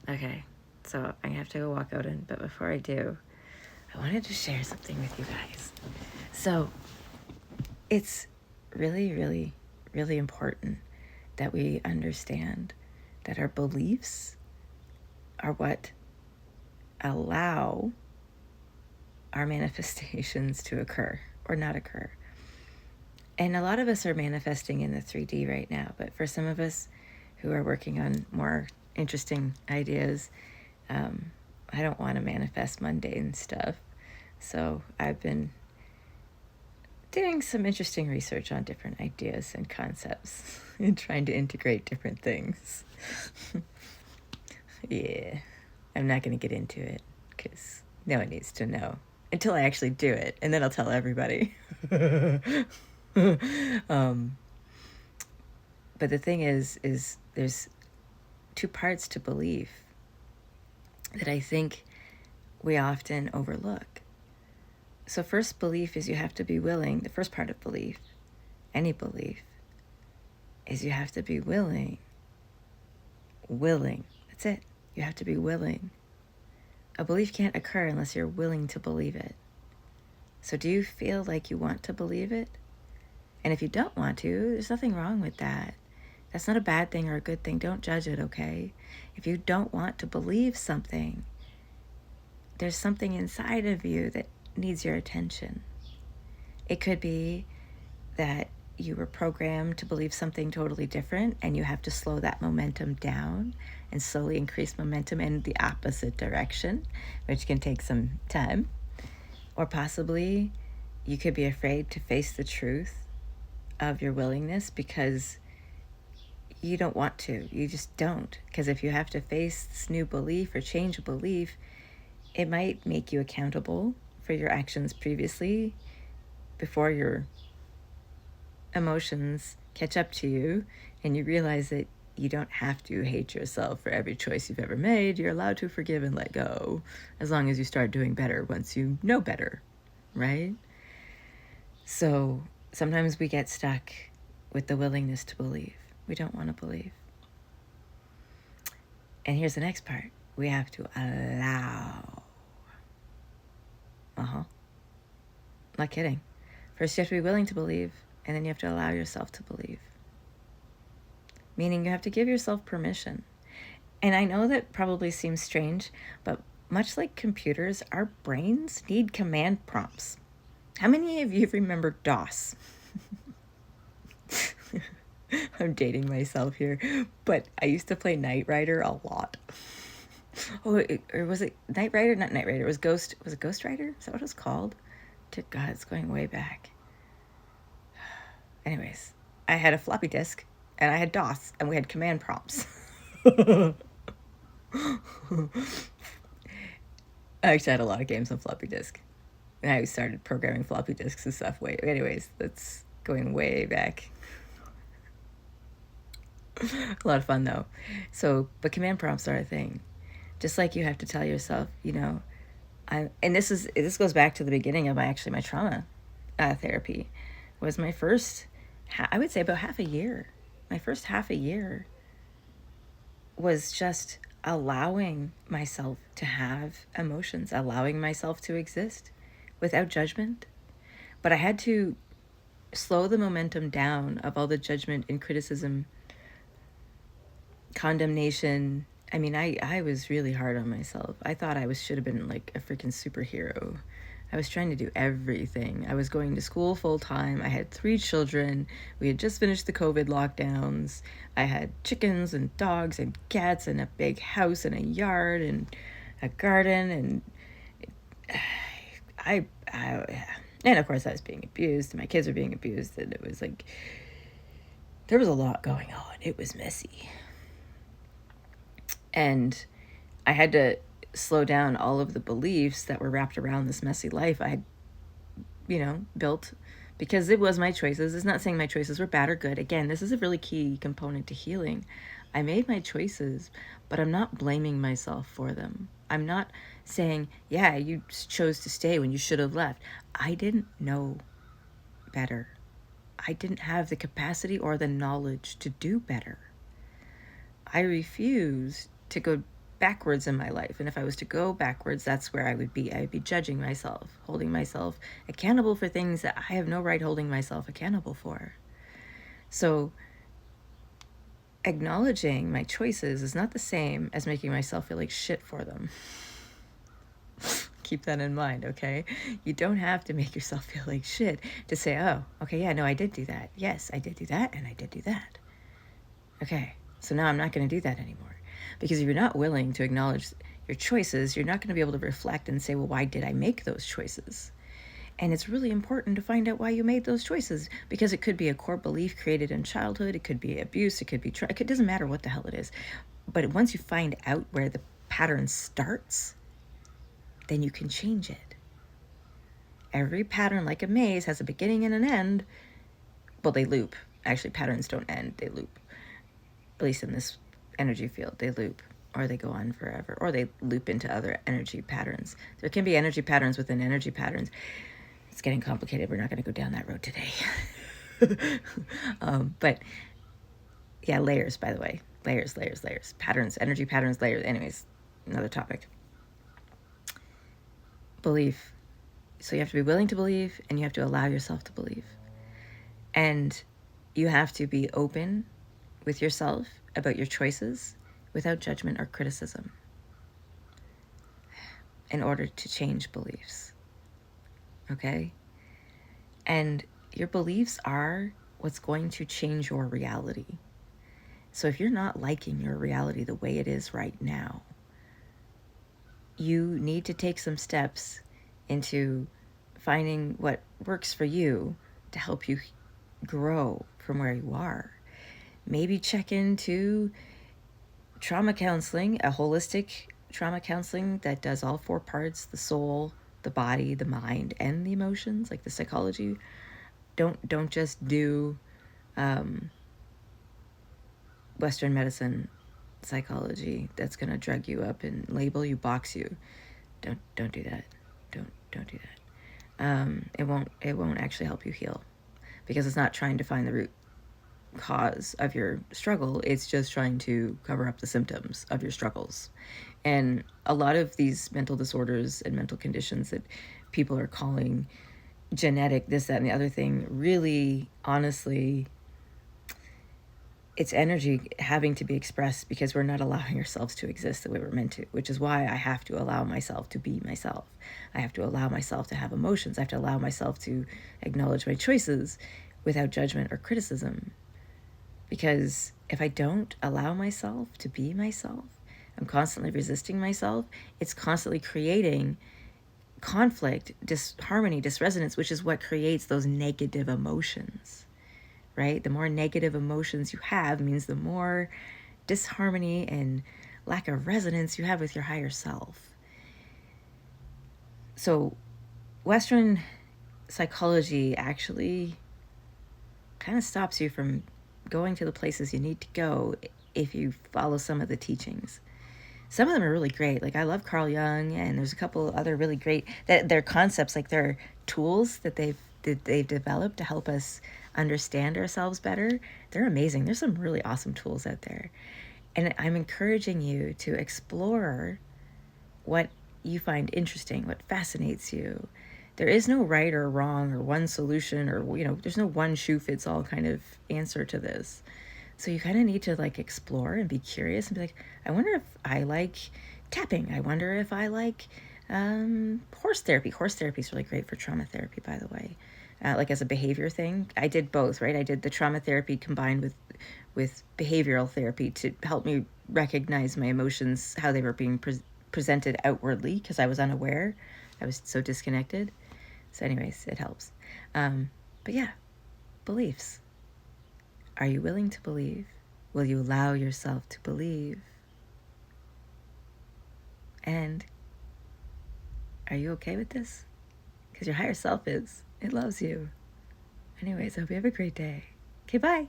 Okay, so I'm gonna have to go walk out but before I do, I wanted to share something with you guys. So it's really, really, really important that we understand that our beliefs are what allow our manifestations to occur or not occur. And a lot of us are manifesting in the 3D right now, but for some of us who are working on more interesting ideas, I don't want to manifest mundane stuff. So I've been doing some interesting research on different ideas and concepts and trying to integrate different things. Yeah, I'm not going to get into it because no one needs to know until I actually do it, and then I'll tell everybody. But the thing is there's two parts to belief that I think we often overlook. So first belief is you have to be willing. The first part of belief, any belief, is you have to be willing. Willing. That's it. You have to be willing. A belief can't occur unless you're willing to believe it. So do you feel like you want to believe it? And if you don't want to, there's nothing wrong with that. That's not a bad thing or a good thing. Don't judge it, okay? If you don't want to believe something, there's something inside of you that needs your attention. It could be that you were programmed to believe something totally different and you have to slow that momentum down and slowly increase momentum in the opposite direction, which can take some time. Or possibly you could be afraid to face the truth of your willingness because you don't want to. You just don't. Because if you have to face this new belief or change a belief, it might make you accountable for your actions previously before your emotions catch up to you and you realize that you don't have to hate yourself for every choice you've ever made. You're allowed to forgive and let go as long as you start doing better once you know better, right? So sometimes we get stuck with the willingness to believe. We don't want to believe. And here's the next part. We have to allow. Not kidding. First you have to be willing to believe, and then you have to allow yourself to believe. Meaning you have to give yourself permission. And I know that probably seems strange, but much like computers, our brains need command prompts. How many of you remember DOS? I'm dating myself here, but I used to play Knight Rider a lot. Or was it Knight Rider? Not Knight Rider. It was Ghost. Was it Ghost Rider? Is that what it was called? Dear God, it's going way back. Anyways, I had a floppy disk, and I had DOS, and we had command prompts. I actually had a lot of games on floppy disk. And I started programming floppy disks and stuff. Anyways, that's going way back. A lot of fun, though. But command prompts are a thing. Just like you have to tell yourself, and this goes back to the beginning of my trauma therapy. Was my first, I would say about half a year. My first half a year was just allowing myself to have emotions, allowing myself to exist without judgment. But I had to slow the momentum down of all the judgment and criticism, condemnation. I mean, I was really hard on myself. I thought I should have been like a freaking superhero. I was trying to do everything. I was going to school full time. I had 3 children. We had just finished the COVID lockdowns. I had chickens and dogs and cats and a big house and a yard and a garden. And and of course I was being abused. My kids were being abused. And it was like, there was a lot going on. It was messy. And I had to slow down all of the beliefs that were wrapped around this messy life I had, built, because it was my choices. It's not saying my choices were bad or good. Again, this is a really key component to healing. I made my choices, but I'm not blaming myself for them. I'm not saying, yeah, you chose to stay when you should have left. I didn't know better. I didn't have the capacity or the knowledge to do better. I refused to go backwards in my life. And if I was to go backwards, that's where I would be. I would be judging myself, holding myself accountable for things that I have no right holding myself accountable for. So acknowledging my choices is not the same as making myself feel like shit for them. Keep that in mind, okay? You don't have to make yourself feel like shit to say, oh, okay, yeah, no, I did do that. Yes, I did do that, and I did do that. Okay, so now I'm not going to do that anymore. Because if you're not willing to acknowledge your choices, you're not going to be able to reflect and say, well, why did I make those choices? And it's really important to find out why you made those choices, because it could be a core belief created in childhood, it could be abuse, it could be it doesn't matter what the hell it is. But once you find out where the pattern starts, then you can change it. Every pattern, like a maze, has a beginning and an end. Well, they loop. Actually, patterns don't end, they loop. At least in this energy field, they loop, or they go on forever, or they loop into other energy patterns. There can be energy patterns within energy patterns. It's getting complicated. We're not going to go down that road today. But yeah, layers, by the way. Layers. Patterns, energy patterns, layers. Anyways, another topic. Belief. So you have to be willing to believe, and you have to allow yourself to believe. And you have to be open with yourself about your choices without judgment or criticism in order to change beliefs. Okay? And your beliefs are what's going to change your reality. So if you're not liking your reality the way it is right now, you need to take some steps into finding what works for you to help you grow from where you are. Maybe check into trauma counseling, a holistic trauma counseling that does all four parts: the soul, the body, the mind, and the emotions, like the psychology. Don't just do Western medicine psychology that's going to drug you up and label you, box you. Don't do that. Don't do that. It won't actually help you heal, because it's not trying to find the root cause of your struggle. It's just trying to cover up the symptoms of your struggles. And a lot of these mental disorders and mental conditions that people are calling genetic, this, that, and the other thing, really, honestly, it's energy having to be expressed because we're not allowing ourselves to exist the way we're meant to, which is why I have to allow myself to be myself. I have to allow myself to have emotions. I have to allow myself to acknowledge my choices without judgment or criticism. Because if I don't allow myself to be myself, I'm constantly resisting myself. It's constantly creating conflict, disharmony, dysresonance, which is what creates those negative emotions, right? The more negative emotions you have means the more disharmony and lack of resonance you have with your higher self. So Western psychology actually kind of stops you from going to the places you need to go if you follow some of the teachings. Some of them are really great. Like, I love Carl Jung, and there's a couple other really great, that their concepts, like their tools that they've developed to help us understand ourselves better. They're amazing. There's some really awesome tools out there. And I'm encouraging you to explore what you find interesting, what fascinates you. There is no right or wrong or one solution, or, there's no one shoe fits all kind of answer to this. So you kind of need to explore and be curious and be like, I wonder if I like tapping. I wonder if I like horse therapy. Horse therapy is really great for trauma therapy, by the way. As a behavior thing. I did both, right? I did the trauma therapy combined with behavioral therapy to help me recognize my emotions, how they were being presented outwardly, because I was unaware. I was so disconnected. So anyways, it helps. But yeah, beliefs. Are you willing to believe? Will you allow yourself to believe? And are you okay with this? Because your higher self is. It loves you. Anyways, I hope you have a great day. Okay, bye.